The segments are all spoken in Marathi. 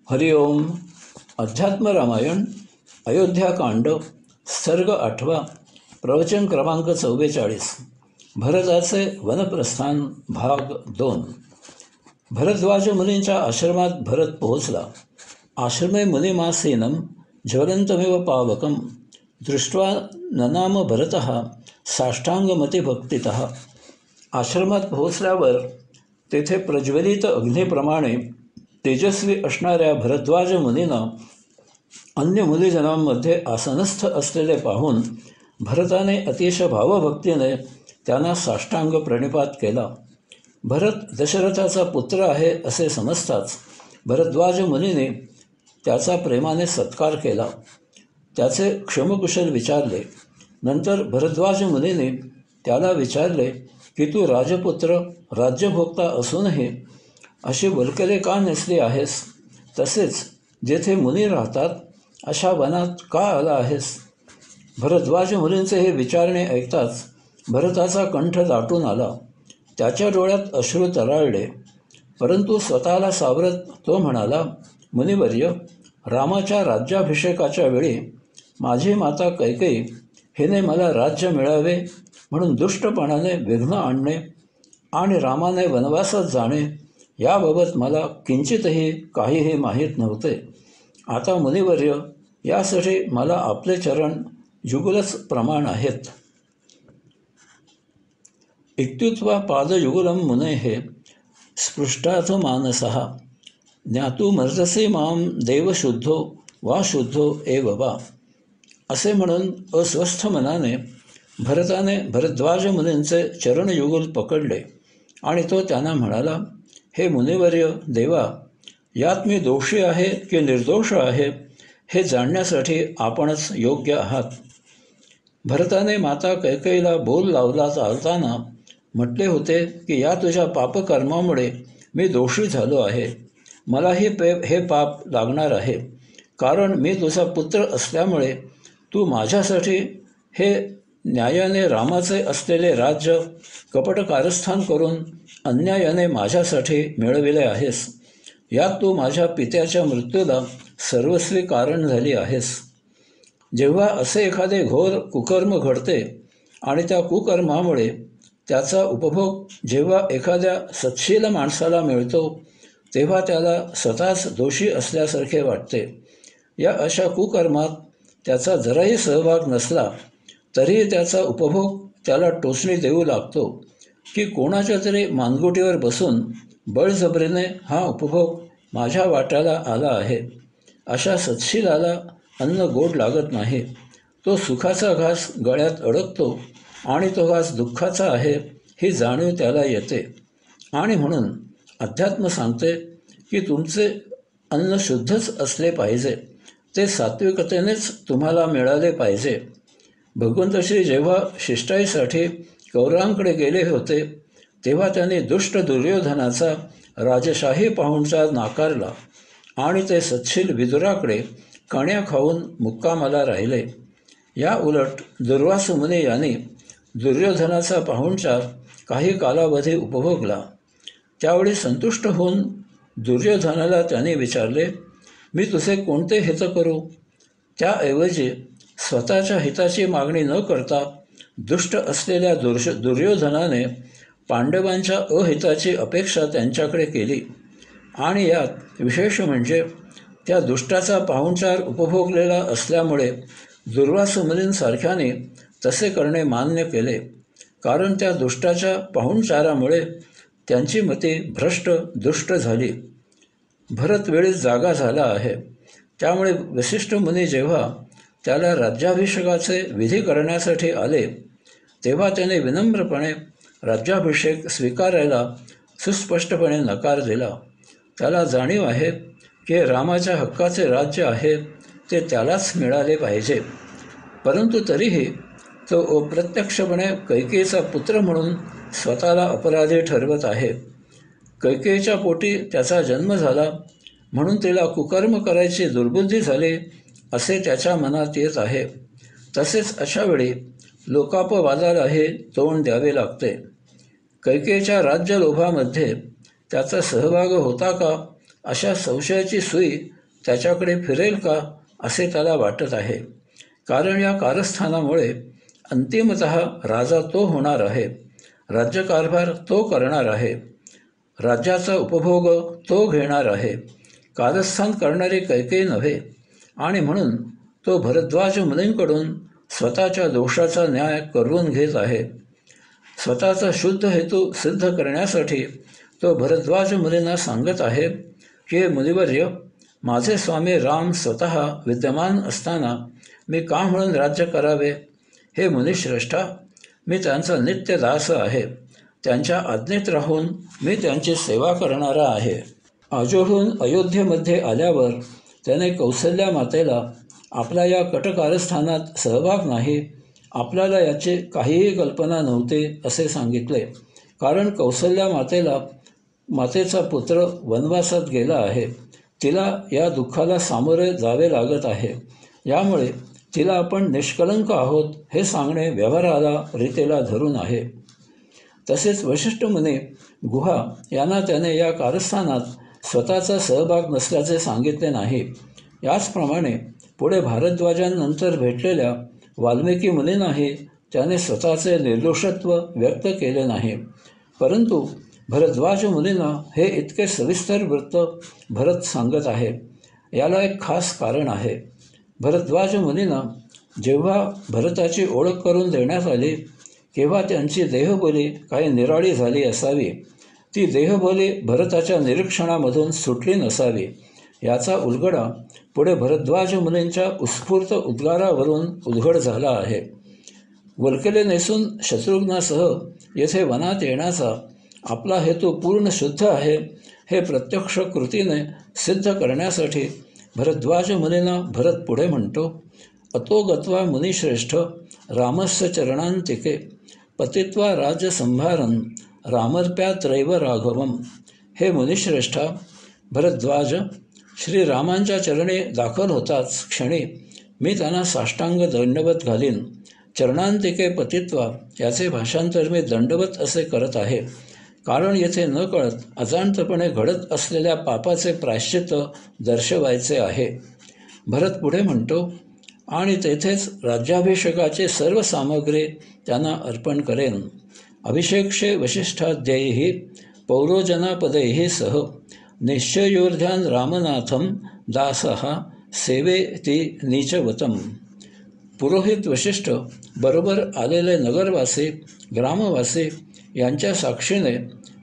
हरिओम. अध्यात्म रामायण अयोध्याकांड सर्ग 8. प्रवचन क्रमांक 44. भरताचे वनप्रस्थान भाग 2. भरद्वाज मुनींच्या आश्रमात भरत पोहोचला. आश्रमे मुनिमासीनं ज्वलन्तमेव पावकं दृष्ट्वा ननाम भरतः साष्टांगमतिभक्तितः. आश्रमात पोहोचल्यावर तेथे प्रज्वलित अग्नीप्रमाणे तेजस्वी असणाऱ्या भरद्वाज मुनींना अन्य मुनिजनांमध्ये आसनस्थ असलेले पाहून भरताने अतिशय भावभक्तीने त्यांना साष्टांग प्रणिपात केला. भरत दशरथाचा पुत्र आहे असे समजताच भरद्वाज मुनीने त्याचा प्रेमाने सत्कार केला. त्याचे क्षमकुशल विचारले. नंतर भरद्वाज मुनीने त्याला विचारले की तू राजपुत्र राज्यभोक्ता असूनही अशी वल्कले का नेसली आहेस? तसेच जेथे मुनी राहतात अशा वनात का आला आहेस? भरद्वाज मुनींचे हे विचारणे ऐकताच भरताचा कंठ दाटून आला. त्याच्या डोळ्यात अश्रू तराळले. परंतु स्वतःला सावरत तो म्हणाला, मुनिवर्य, रामाच्या राज्याभिषेकाच्या वेळी माझी माता कैकेयी हिने मला राज्य मिळावे म्हणून दुष्टपणाने विघ्न आणणे आणि रामाने वनवासात जाणे याबाबत मला किंचितही काहीही माहीत नव्हते. आता मुनिवर्य, यासाठी मला आपले चरण युगलच प्रमाण आहेत. इत्युक्त्वा पादयुगलं मुनेः स्पृष्टाथ मानसः ज्ञातुमर्हसि मां देवशुद्धो वा शुद्धो एव वा. असे म्हणून अस्वस्थ मनाने भरताने भरद्वाज मुनींचे चरणयुगल पकडले आणि तो त्यांना म्हणाला, हे मुनिवर्य देवा, यात मी दोषी आहे की निर्दोष आहे हे जाणण्यासाठी आपणच योग्य आहात. भरताने माता कैकेयीला बोल लावला चालताना म्हटले होते की या तुझ्या पापकर्मामुळे मी दोषी झालो आहे. मलाही हे पाप लागणार आहे, कारण मी तुझा पुत्र असल्यामुळे तू माझ्यासाठी हे न्यायाने रामाचे असलेले राज्य कपटकारस्थान करून अन्यायाने माझ्यासाठी मिळविले आहेस. यात तू माझ्या पित्याच्या मृत्यूला सर्वस्वी कारण झाली आहेस. जेव्हा असे एखादे घोर कुकर्म घडते आणि त्या कुकर्मामुळे त्याचा उपभोग जेव्हा एखाद्या सत्शील माणसाला मिळतो तेव्हा त्याला स्वतःच दोषी असल्यासारखे वाटते. या अशा कुकर्मात त्याचा जराही सहभाग नसला तरीही त्याचा उपभोग त्याला टोचणी देऊ लागतो की कोणाच्या तरी मानगुटीवर बसून बळजबरीने हा उपभोग माझ्या वाट्याला आला आहे. अशा सत्शीलाला अन्न गोड लागत नाही. तो सुखाचा घास गळ्यात अडकतो आणि तो घास दुःखाचा आहे ही जाणीव त्याला येते. आणि म्हणून अध्यात्म सांगते की तुमचे अन्न शुद्धच असले पाहिजे, ते सात्विकतेनेच तुम्हाला मिळाले पाहिजे. भगवंत श्री जेव्हा शिष्टाईसाठी कौरवांकडे गेले होते तेव्हा त्यांनी दुष्ट दुर्योधनाचा राजशाही पाहुणचार नाकारला आणि ते सत्शील विदुराकडे कण्या खाऊन मुक्कामाला राहिले. या उलट दुर्वास मुनी यांनी दुर्योधनाचा पाहुणचार काही कालावधी उपभोगला. त्यावेळी संतुष्ट होऊन दुर्योधनाला त्यांनी विचारले, मी तुझे कोणते हित करू? त्याऐवजी स्वतःच्या हिताची मागणी न करता दुष्ट असलेल्या दुर्योधनाने पांडवांच्या अहिताची अपेक्षा त्यांच्याकडे केली. आणि यात विशेष म्हणजे त्या दुष्टाचा पाहुणचार उपभोगलेला असल्यामुळे दुर्वास मुनींसारख्याने तसे करणे मान्य केले, कारण त्या दुष्टाच्या पाहुणचारामुळे त्यांची मती भ्रष्ट दुष्ट झाली. भरत वेळीच जागा झाला आहे. त्यामुळे वसिष्ठ मुनी जेव्हा त्याला राज्याभिषेकाचे विधी करण्यासाठी आले तेव्हा त्याने विनम्रपणे राज्याभिषेक स्वीकारायला सुस्पष्टपणे नकार दिला. त्याला जाणीव आहे की रामाच्या हक्काचे राज्य आहे ते त्यालाच मिळाले पाहिजे. परंतु तरीही तो अप्रत्यक्षपणे कैकेयीचा पुत्र म्हणून स्वतःला अपराधी ठरवत आहे. कैकेयीच्या पोटी त्याचा जन्म झाला म्हणून तिला कुकर्म करायची दुर्बुद्धी झाली असे त्याच्या मनात येत आहे. तसेच अशावेळी लोकापवादालाही तोंड द्यावे लागते. कैकेयीच्या राज्यलोभामध्ये त्याचा सहभाग होता का अशा संशयाची सुई त्याच्याकडे फिरेल का असे त्याला वाटत आहे. कारण या कारस्थानामुळे अंतिमतः राजा तो होणार आहे, राज्यकारभार तो करणार आहे, राज्याचा उपभोग तो घेणार आहे. कारस्थान करणारे कैकेयी नव्हे, आणि म्हणून तो भरद्वाज मुनींकडून स्वतःच्या दोषाचा न्याय करून घेत आहे. स्वतःचा शुद्ध हेतू सिद्ध करण्यासाठी तो भरद्वाज मुनींना सांगत आहे की, मुनिवर्य, माझे स्वामी राम स्वतः विद्यमान असताना मी का म्हणून राज्य करावे? हे मुनिश्रेष्ठा, मी त्यांचा नित्य दास आहे. त्यांच्या आज्ञेत राहून मी त्यांची सेवा करणारा आहे. आजोळहून अयोध्येमध्ये आल्यावर त्याने कौसल्या मातेला आपल्या या कटकारस्थानात सहभाग नाही, आपल्याला याची काहीही कल्पना नव्हती असे सांगितले. कारण कौसल्या मातेचा पुत्र वनवासात गेला आहे. तिला या दुःखाला सामोरे जावे लागत आहे. यामुळे तिला आपण निष्कलंक आहोत हे सांगणे व्यवहाराला रीतीला धरून आहे. तसेच वशिष्ठ मुनी गुहा यांना त्याने या कारस्थानात स्वतःचा सहभाग नसल्याचे सांगितले नाही. याचप्रमाणे पुढे भारद्वाजांनंतर भेटलेल्या वाल्मिकी मुनींनाही त्याने स्वतःचे निर्दोषत्व व्यक्त केले नाही. परंतु भरद्वाज मुनींना हे इतके सविस्तर वृत्त भरत सांगत आहे. याला एक खास कारण आहे. भरद्वाज मुनींना जेव्हा भरताची ओळख करून देण्यात आली तेव्हा त्यांची देहबोली काही निराळी झाली असावी. ती देहबोली भरताच्या निरीक्षणामधून सुटली नसावी. याचा उलगडा पुढे भरद्वाज मुनींच्या उत्स्फूर्त उद्गारावरून उलगड झाला आहे. वल्कले नेसून शत्रुघ्नासह येथे वनात येण्याचा आपला हेतू पूर्ण शुद्ध आहे हे प्रत्यक्ष कृतीने सिद्ध करण्यासाठी भरद्वाज मुनींना भरत पुढे म्हणतो, अतो गत्वा मुनिश्रेष्ठ रामस्य चरणांतिके पतित्वा राज्यसंभारन रामर्प्यात्रैव राघवम. हे मुनिश्रेष्ठा, भरद्वाज श्रीरामांच्या चरणी दाखल होताच क्षणी मी त्यांना साष्टांग दंडवत घालीन. चरणांतिके पतित्वा याचे भाषांतर मी दंडवत असे करत आहे. कारण येथे न कळत अजाणतपणे घडत असलेल्या पापाचे प्रायश्चित्त दर्शवायचे आहे. भरत पुढे म्हणतो, आणि तेथेच राज्याभिषेकाची सर्व सामग्री त्यांना अर्पण करेन. अभिषेक्षे वसिष्ठाद्यैः पौरोजनापदैः सह निश्चयोर्ध्यान रामनाथम दासः सेवेति नीचवतम. पुरोहित वशिष्ठ बरोबर आलेले नगरवासी, ग्रामवासी यांच्या साक्षीने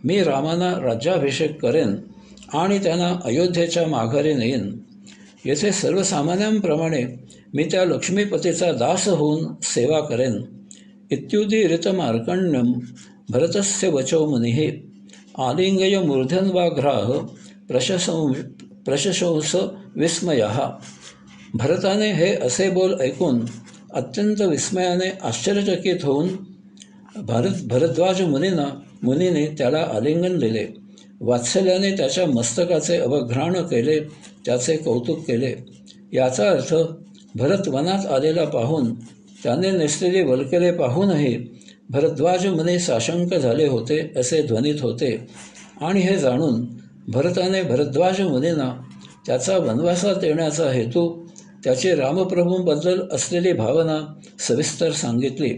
मी रामांना राज्याभिषेक करेन आणि त्यांना अयोध्येच्या माघारी नेईन. येथे सर्वसामान्यांप्रमाणे मी त्या लक्ष्मीपतीचा दास होऊन सेवा करेन. इत्युदीरितमार्कण्यम भरतस्य वचो मुनिः आलिंगय मूर्धन्वाघ्राः प्रशंस विस्मयः. भरताने हे असे बोल ऐकून अत्यंत विस्मयाने आश्चर्यचकित होऊन भरद्वाज मुनीने त्याला आलिंगन दिले. वात्सल्याने त्याच्या मस्तकाचे अवघ्राण केले, त्याचे कौतुक केले. याचा अर्थ भरत वनात आलेला पाहून त्याने नेसलेली वल्कले पाहूनही भरद्वाज मुनी साशंक झाले होते असे ध्वनित होते. आणि हे जाणून भरताने भरद्वाज मुनींना त्याचा वनवासात येण्याचा हेतू, त्याची रामप्रभूंबद्दल असलेली भावना सविस्तर सांगितली.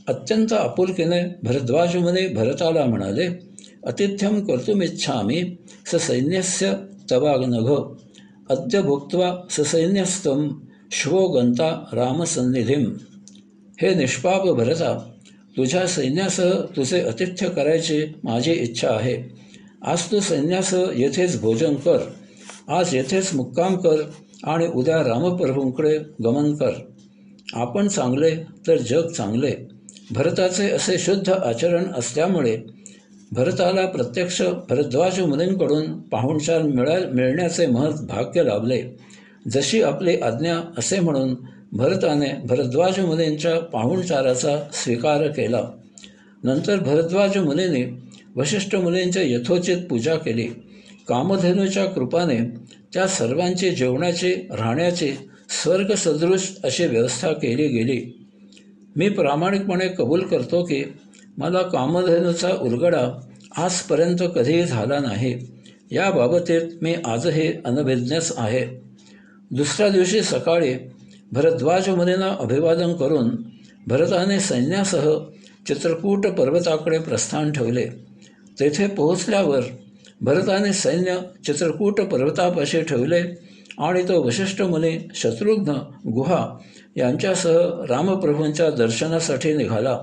अत्यंत आपुलकीने भरद्वाज मुनी भरताला म्हणाले, अतिथ्यम कर्तुमिच्छामि ससैन्यस्य तवानघ अद्य भुक्त्वा ससैन्यस्तं श्वो गंता रामसन्निधिम. हे निष्पाप भरता, तुझ्या सैन्यासह तुझे आतिथ्य करायची माझी इच्छा आहे. आज तू सैन्यासह येथेच भोजन कर, आज येथेच मुक्काम कर आणि उद्या रामप्रभूंकडे गमन कर. आपण चांगले तर जग चांगले. भरताचे असे शुद्ध आचरण असल्यामुळे भरताला प्रत्यक्ष भरद्वाज मुनींकडून पाहुणचार मिळण्याचे महत् भाग्य लाभले. जशी आपली आज्ञा असे म्हणून भरताने भरद्वाज मुनींच्या पाहुणचाराचा स्वीकार केला. नंतर भरद्वाज मुनींनी वशिष्ठ मुनींची यथोचित पूजा केली. कामधेनूच्या कृपाने त्या सर्वांची जेवणाची, राहण्याची स्वर्गसदृश अशी व्यवस्था केली गेली. मी प्रामाणिकपणे कबूल करतो की मला कामधेनूचा उलगडा आजपर्यंत कधीही झाला नाही. याबाबतीत मी आजही अनभिज्ञच आहे. दुसऱ्या दिवशी सकाळी भरद्वाज मुनींना अभिवादन करून भरताने सैन्यासह चित्रकूट पर्वताकडे प्रस्थान ठेवले. तेथे पोहोचल्यावर भरताने सैन्य चित्रकूट पर्वतापाशी ठेवले आणि तो वशिष्ठ मुनी, शत्रुघ्न, गुहा यांच्यासह रामप्रभूंच्या दर्शनासाठी निघाला.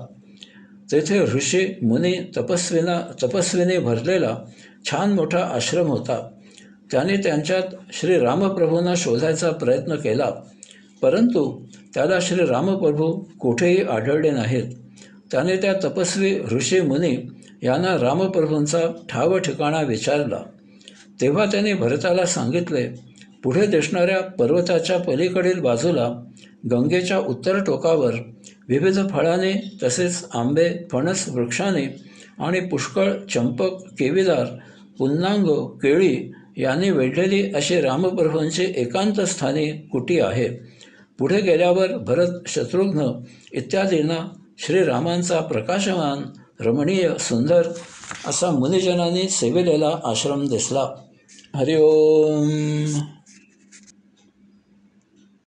तेथे ऋषी, मुनी, तपस्वीने भरलेला छान मोठा आश्रम होता. त्याने त्यांच्यात श्री रामप्रभूंना शोधायचा प्रयत्न केला, परंतु त्याला श्री रामप्रभू कुठेही आढळले नाहीत. त्याने त्या तपस्वी, ऋषी, मुनी यांना रामप्रभूंचा ठाव ठिकाणा विचारला. तेव्हा त्याने भरताला सांगितले, पुढे दिसणाऱ्या पर्वताच्या पलीकडील बाजूला गंगेच्या उत्तर टोकावर विविध फळाने तसेच आंबे, फणस वृक्षाने आणि पुष्कळ चंपक, केविदार, पुन्नांग, केळी यांनी वेढलेली अशी रामप्रभूंची एकांत स्थानी कुटी आहे. पुढे गेल्यावर भरत, शत्रुघ्न इत्यादींना श्रीरामांचा प्रकाशमान, रमणीय, सुंदर असा मुनिजनांनी सेविलेला आश्रम दिसला. हरिओम.